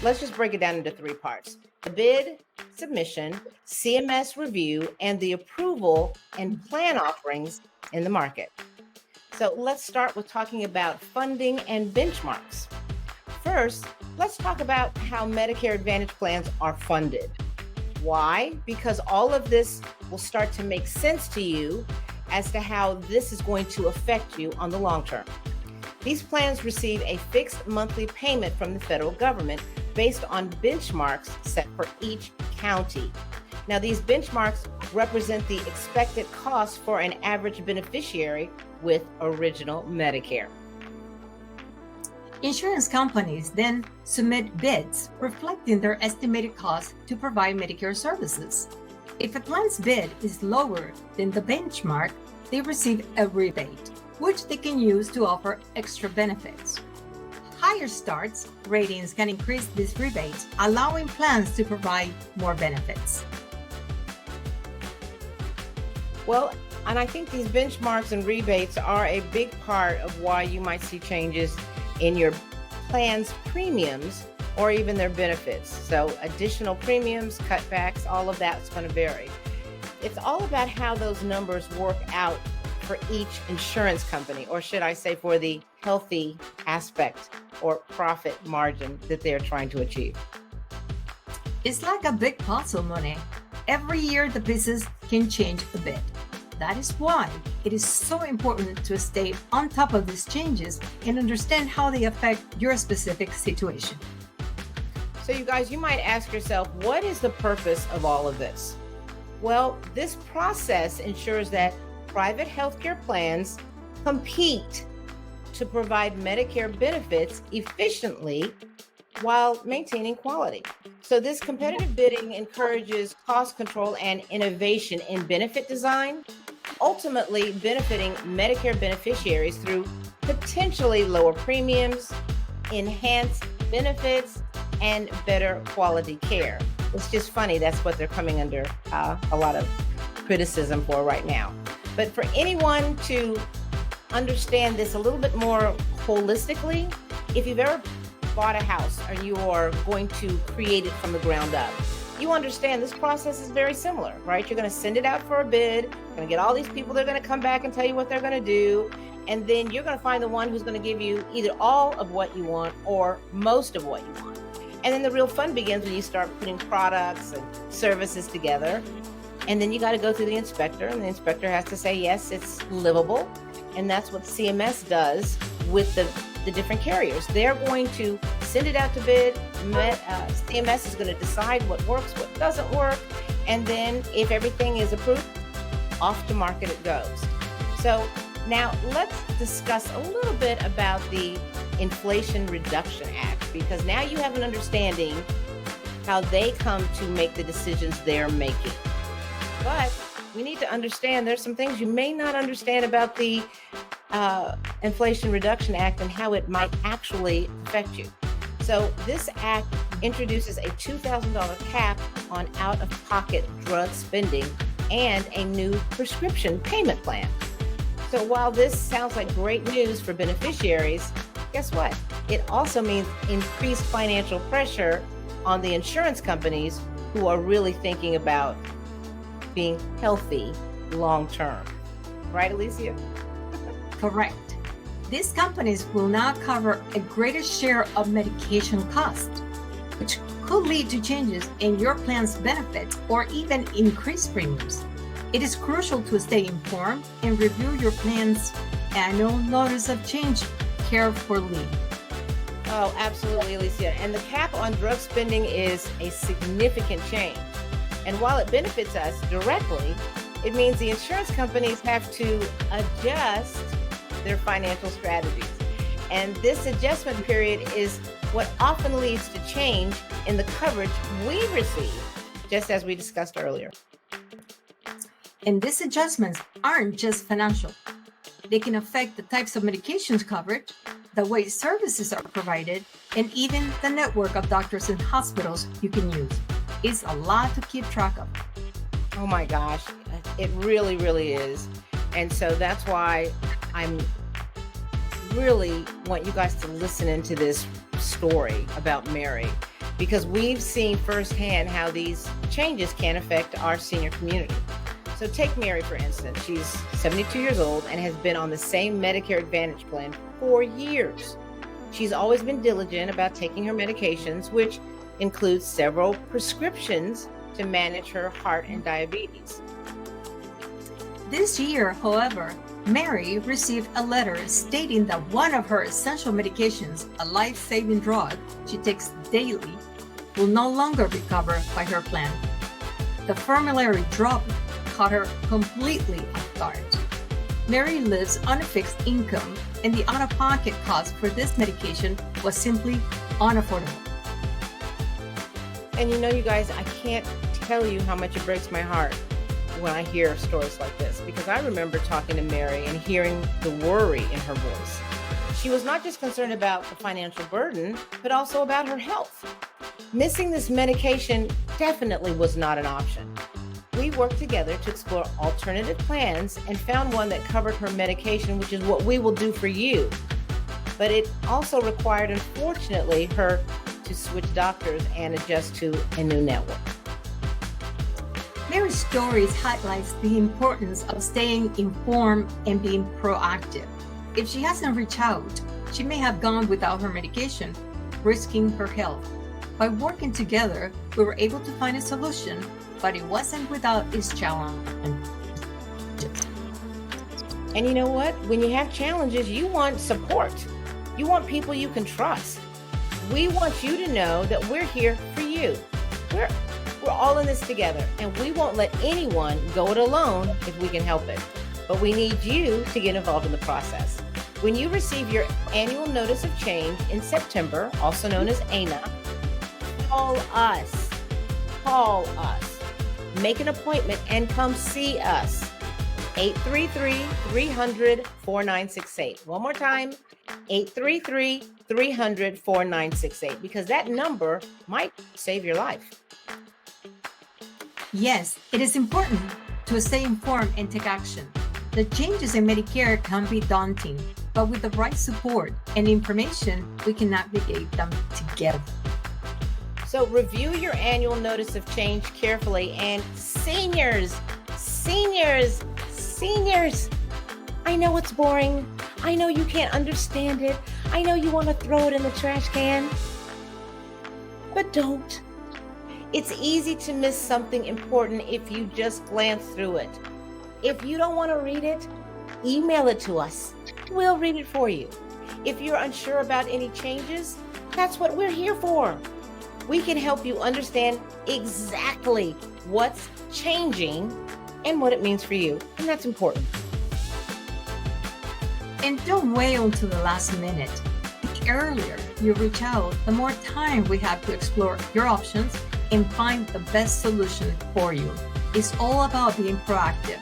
Let's just break it down into three parts: the bid, submission, CMS review, and the approval and plan offerings in the market. So let's start with talking about funding and benchmarks. First, let's talk about how Medicare Advantage plans are funded. Why? Because all of this will start to make sense to you as to how this is going to affect you on the long term. These plans receive a fixed monthly payment from the federal government based on benchmarks set for each county. Now, these benchmarks represent the expected cost for an average beneficiary with original Medicare. Insurance companies then submit bids reflecting their estimated cost to provide Medicare services. If a plan's bid is lower than the benchmark, they receive a rebate, which they can use to offer extra benefits. Higher starts ratings can increase these rebates, allowing plans to provide more benefits. Well, and I think these benchmarks and rebates are a big part of why you might see changes in your plan's premiums or even their benefits. So additional premiums, cutbacks, all of that's going to vary. It's all about how those numbers work out for each insurance company, or should I say for the healthy aspect or profit margin that they're trying to achieve. It's like a big puzzle, Monet. Every year the pieces can change a bit. That is why it is so important to stay on top of these changes and understand how they affect your specific situation. So you guys, you might ask yourself, what is the purpose of all of this? Well, this process ensures that private healthcare plans compete to provide Medicare benefits efficiently while maintaining quality. So this competitive bidding encourages cost control and innovation in benefit design, ultimately benefiting Medicare beneficiaries through potentially lower premiums, enhanced benefits, and better quality care. It's just funny, that's what they're coming under a lot of criticism for right now. But for anyone to understand this a little bit more holistically, if you've ever bought a house or you are going to create it from the ground up, you understand this process is very similar, right? You're going to send it out for a bid, you're going to get all these people, they're going to come back and tell you what they're going to do, and then you're going to find the one who's going to give you either all of what you want or most of what you want. And then the real fun begins when you start putting products and services together. And then you got to go through the inspector, and the inspector has to say, yes, it's livable. And that's what CMS does with the different carriers. They're going to send it out to bid. CMS is going to decide what works, what doesn't work. And then if everything is approved, off to market it goes. So now let's discuss a little bit about the Inflation Reduction Act, because now you have an understanding how they come to make the decisions they're making. But we need to understand there's some things you may not understand about the Inflation Reduction Act and how it might actually affect you. So this act introduces a $2,000 cap on out-of-pocket drug spending and a new prescription payment plan. So while this sounds like great news for beneficiaries, guess what? It also means increased financial pressure on the insurance companies who are really thinking about being healthy long-term. Right, Alicia? Correct. These companies will now cover a greater share of medication costs, which could lead to changes in your plan's benefits or even increased premiums. It is crucial to stay informed and review your plan's annual notice of change carefully. Oh, absolutely, Alicia. And the cap on drug spending is a significant change. And while it benefits us directly, it means the insurance companies have to adjust their financial strategies. And this adjustment period is what often leads to change in the coverage we receive, just as we discussed earlier. And these adjustments aren't just financial. They can affect the types of medications covered, the way services are provided, and even the network of doctors and hospitals you can use. It's a lot to keep track of. Oh my gosh, it really, really is. And so that's why I'm really want you guys to listen into this story about Mary. because we've seen firsthand how these changes can affect our senior community. So take Mary, for instance. She's 72 years old and has been on the same Medicare Advantage plan for years. She's always been diligent about taking her medications, which includes several prescriptions to manage her heart and diabetes. This year, however, Mary received a letter stating that one of her essential medications, a life-saving drug she takes daily, will no longer be covered by her plan. The formulary drop caught her completely off guard. Mary lives on a fixed income, and the out-of-pocket cost for this medication was simply unaffordable. And you guys, I can't tell you how much it breaks my heart when I hear stories like this, because I remember talking to Mary and hearing the worry in her voice. She was not just concerned about the financial burden, but also about her health. Missing this medication definitely was not an option. We worked together to explore alternative plans and found one that covered her medication, which is what we will do for you. But it also required, unfortunately, her to switch doctors and adjust to a new network. Mary's stories highlights the importance of staying informed and being proactive. If she hasn't reached out, she may have gone without her medication, risking her health. By working together, we were able to find a solution, but it wasn't without its challenges. And you know what? When you have challenges, you want support. You want people you can trust. We want you to know that we're here for you. We're all in this together, and we won't let anyone go it alone if we can help it. But we need you to get involved in the process. When you receive your annual notice of change in September, also known as ANA, call us. Make an appointment and come see us. 833-300-4968. One more time, 833-300-4968, because that number might save your life. Yes, it is important to stay informed and take action. The changes in Medicare can be daunting, but with the right support and information, we can navigate them together. So review your annual notice of change carefully. And seniors, I know it's boring. I know you can't understand it. I know you want to throw it in the trash can, but don't. It's easy to miss something important if you just glance through it. If you don't want to read it, email it to us. We'll read it for you. If you're unsure about any changes, that's what we're here for. We can help you understand exactly what's changing and what it means for you. And that's important. And don't wait until the last minute. The earlier you reach out, the more time we have to explore your options and find the best solution for you. It's all about being proactive.